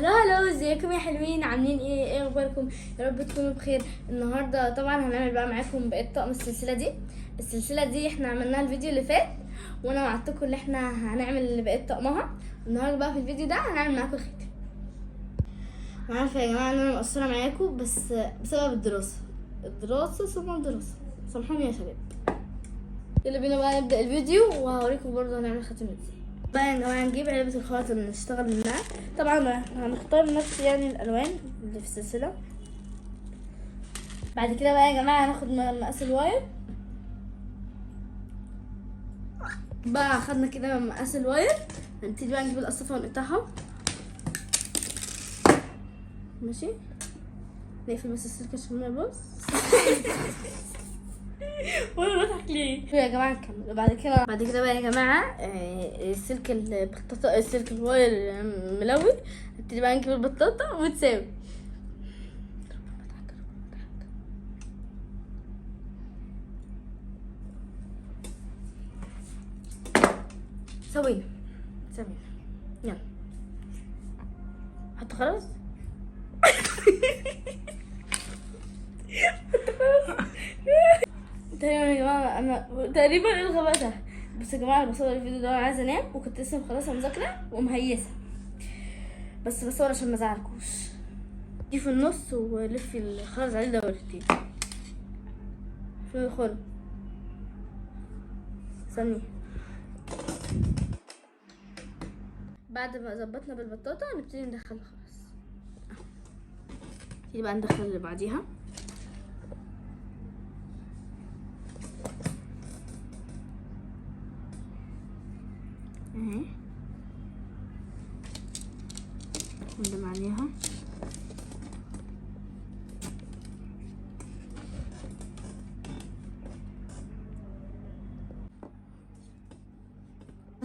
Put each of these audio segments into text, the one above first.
هلو ازيكم يا حلوين؟ عاملين ايه اخباركم؟ يا رب تكونوا بخير. النهارده طبعا هنعمل بقى معاكم بقيه طقم السلسله دي احنا عملناها الفيديو اللي فات، وانا وعدتكم ان احنا هنعمل بقيه طقمها. النهارده بقى في الفيديو ده هنعمل معاكم خاتم. انا عارفه يا جماعه ان انا مقصره معاكم، بس بسبب الدراسه ثم الدراسه، سامحوني يا شباب. يلا بينا بقى نبدا الفيديو، وهوريكم برضه هنعمل خاتم ازاي. بقى يا جماعه نجيب علبه الخواتم اللي نشتغل منها. طبعا هنختار نفس يعني الالوان اللي في السلسله. بعد كده بقى يا جماعه هناخد مقاس الواير. بقى خدنا كده مقاس الواير، هنبتدي بقى نجيب القصافه ونقطعها. ماشي، نقفل بس السلك عشان ما يبوظ. وانا بضحك ليه يا جماعه؟ نكمل. بعد كده بقى يا جماعه السلك البطاطا، السلك الواير ملون. نبتدي بقى نجيب البطاطا وتساوي. سوينا يلا حط خلاص. تقريبا يا جماعه انا تقريبا الغباء ده. بس يا جماعه انا بصور الفيديو ده وانا عايزه انام، وكنت لسه مخلصه مذاكره ومهيسه، بس بصور عشان ما ازعلكوش. دي في النص ولفي الخرز عليه دورتين في الخرم. ثانيه. بعد ما ظبطنا بالبطاطا نبتدي ندخلها خلاص. نبتدي بقى ندخل اللي بعديها. اهي ندم عليها.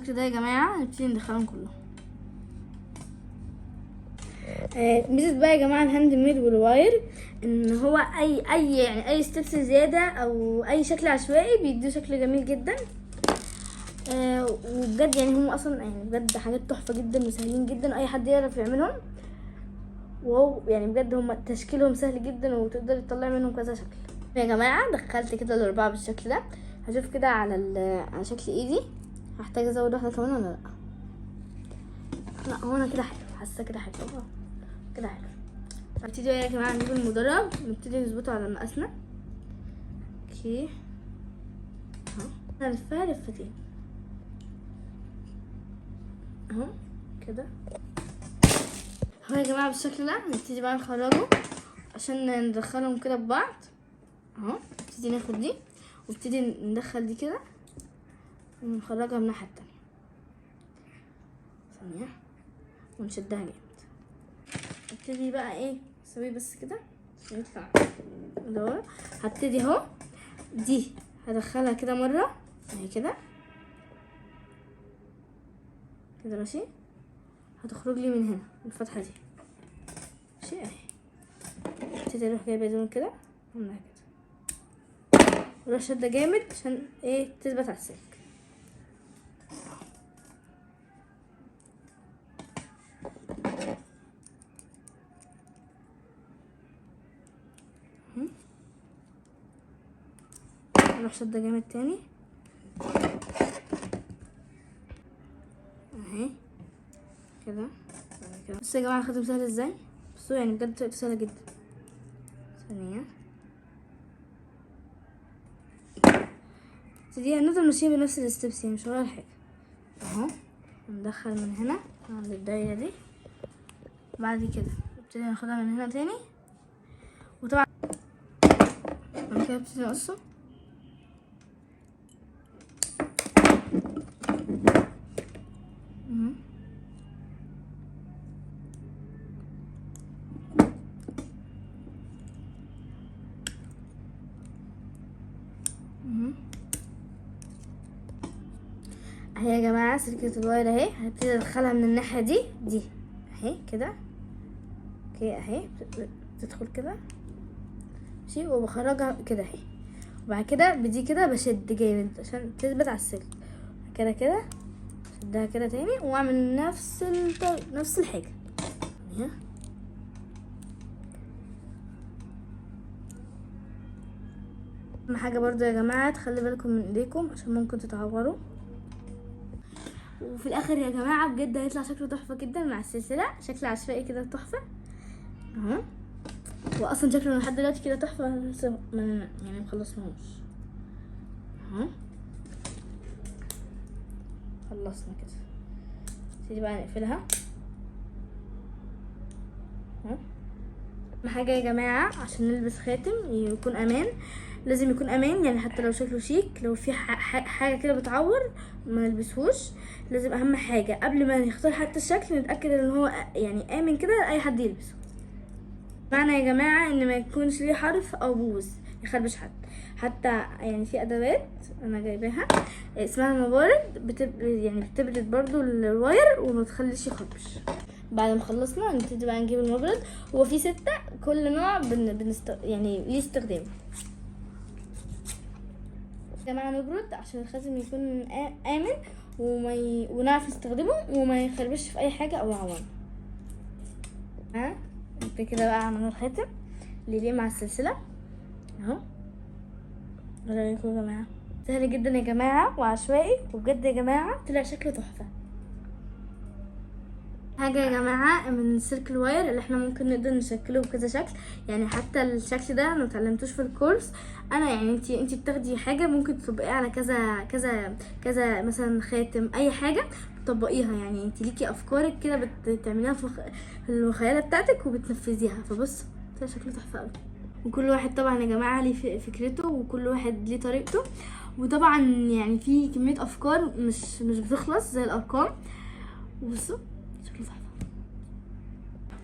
كده يا جماعه نبتدي ندخلهم كلهم. ميزه بقى يا جماعه الهاند ميد والواير ان هو اي ستيبس زياده او اي شكل عشوائي بيديه شكل جميل جدا. وبجد يعني هم اصلا يعني بجد حاجات تحفه جدا وسهلين جدا، اي حد يعرف يعملهم. وهو يعني بجد هم تشكيلهم سهل جدا، وتقدر تطلع منهم كذا شكل. يا جماعه دخلت كده الاربعه بالشكل ده. هشوف كده على شكل ايدي هحتاج ازود واحده كمان ولا لا. لا هو انا كده حلو، حاسه كده حلو كده حلو. نبتدي يا جماعه نجيب المضرب ونبتدي نظبطه على مقاسنا. اوكي اهو هنلفها لفتين اهو كده اهو يا جماعه بالشكل ده. نبتدي بقى نخرجه عشان ندخلهم كده ببعض اهو. نبتدي ناخد دي ونبتدي ندخل دي كده ونخرجها من الناحيه التانيه. ثانيه ونشدها جامد. نبتدي بقى ايه نسويه بس كده عشان يطلع لورا. هبتدي اهو دي هدخلها كده مره اهي كده ماشي. هتخرج لي من هنا من الفتحه دي ماشي اهي. ابتدي اروح جايبه دول كده عاملها كده، واروح شده جامد عشان ايه تثبت على السلك. اروح شده جامد تاني اهي كده. بصوا يا جماعه الخاتم سهل ازاي، بصوا يعني بجد طريقته سهله جدا. ثانيه دي هنفضل ماشيين بنفس الستبس يعني مش هغير حاجه اهو. ندخل من هنا عند الدايره دي، بعد كده نبتدي ناخدها من هنا تاني، وطبعا بعد كده نبتدي نقصه اهي يا جماعه. سلكة الواير اهي هبتدي ادخلها من الناحيه دي اهي كده اوكي اهي بتدخل كده ماشي، وبخرجها كده اهي. وبعد كده بدي كده بشد جامد عشان تثبت على السلك كده شدها كده تاني، واعمل نفس الحاجه اهي. اهم حاجه برضو يا جماعه تخلي بالكم من ايديكم عشان ممكن تتعوروا. وفي الاخر يا جماعه بجد هيطلع شكله تحفه جدا مع السلسله، شكل عشوائي كده تحفه اهو. واصلا شكله لحد دلوقتي كده تحفه، لسه يعني مخلصناهوش اهو. خلصنا كده، نبتدي بقى نقفلها اهو. اهم حاجه يا جماعه عشان نلبس خاتم يكون امان، لازم يكون امان، يعني حتى لو شكله شيك لو في حاجه كده بتعور ما نلبسهوش. لازم اهم حاجه قبل ما نختار حتى الشكل نتاكد ان هو يعني امن كده اي حد يلبسه. معنى يا جماعه ان ما يكونش ليه حرف او بوز يخربش حد. حتى يعني في ادوات انا جايباها اسمها المبارد، يعني بتبرد برضو الواير وما تخليش يخربش. بعد ما خلصنا نبتدي بقى نجيب المبرد. هو في 6 كل نوع يعني ليه استخدام. يا جماعه نبرد عشان الخاتم يكون امن ونعرف نستخدمه وما يخربش في اي حاجه او يعورنا. كده بقى عملنا الخاتم اللي ليه مع السلسله اهو. ايه رايكم يا جماعه؟ سهل جدا يا جماعه وعشوائي، وبجد يا جماعه طلع شكله تحفه. حاجه يا جماعه من السلك الواير اللي احنا ممكن نقدر نشكله بكذا شكل، يعني حتى الشكل ده ما اتعلمتوش في الكورس انا، يعني انتي بتاخدي حاجه ممكن تطبقيها على كذا كذا كذا، مثلا خاتم اي حاجه تطبقيها، يعني انتي ليكي افكارك كده بتعمليها في المخيله بتاعتك وبتنفذيها. فبص ده شكله تحفه قوي. وكل واحد طبعا يا جماعه ليه فكرته وكل واحد ليه طريقته، وطبعا يعني في كميه افكار مش بتخلص زي الارقام. وبصوا شكله تحفه.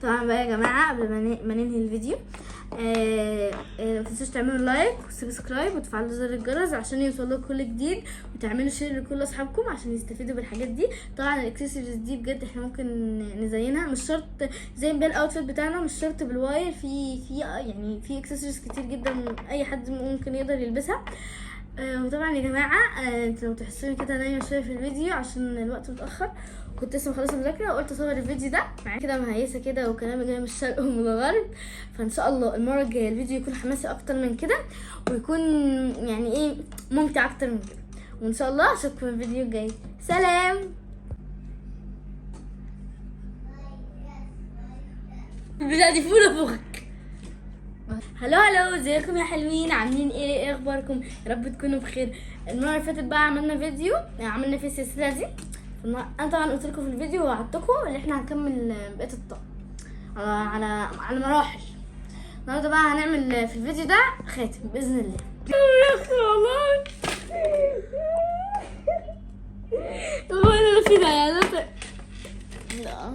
طبعا بقى يا جماعه قبل ما ننهي الفيديو ما تنسوش تعملوا لايك وسبسكرايب وتفعلوا زر الجرس عشان يوصلكم كل جديد، وتعملوا شير لكل اصحابكم عشان يستفيدوا بالحاجات دي. طبعا الاكسسوارز دي بجد احنا ممكن نزينها، مش شرط زي بقى الاوتفيت بتاعنا مش شرط بالواير، في يعني في اكسسوارز كتير جدا اي حد ممكن يقدر يلبسها. وطبعا يا جماعه لو تحسوني كده نايمه شويه في الفيديو عشان الوقت متاخر، كنت لسه مخلصه مذاكره وقلت اصور الفيديو ده معايا كده مهيسه كده وكلامي جاي من الشرق ومن الغرب. فان شاء الله المره الجايه الفيديو يكون حماسي اكتر من كده ويكون يعني ايه ممتع اكتر من كده، وان شاء الله اشوفكم في الفيديو الجاي. سلام. البتاعه دي فوله فوقك. هلو ازيكم يا حلوين، عاملين ايه اخباركم؟ يا رب تكونوا بخير. المره اللي فاتت بقى عملنا فيديو عملنا فيه السلسله دي، انا طبعا قلت لكم في الفيديو ووعدتكم ان احنا هنكمل بقيه الطقم على مراحل. النهارده بقى هنعمل في الفيديو ده خاتم باذن الله. والله هو اللي في ده يعني لا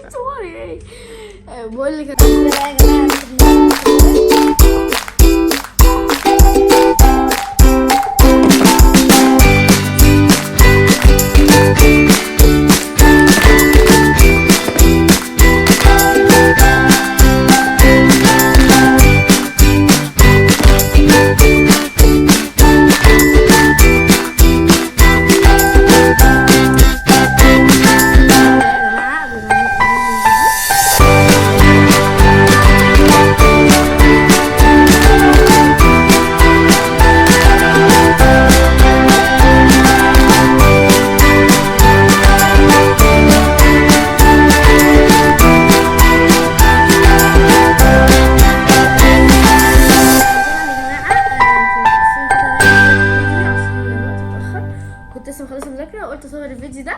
صوري ايه بقول لك بقى يا جماعه كنت لسه مخلصه مذاكره وقلت اصور الفيديو ده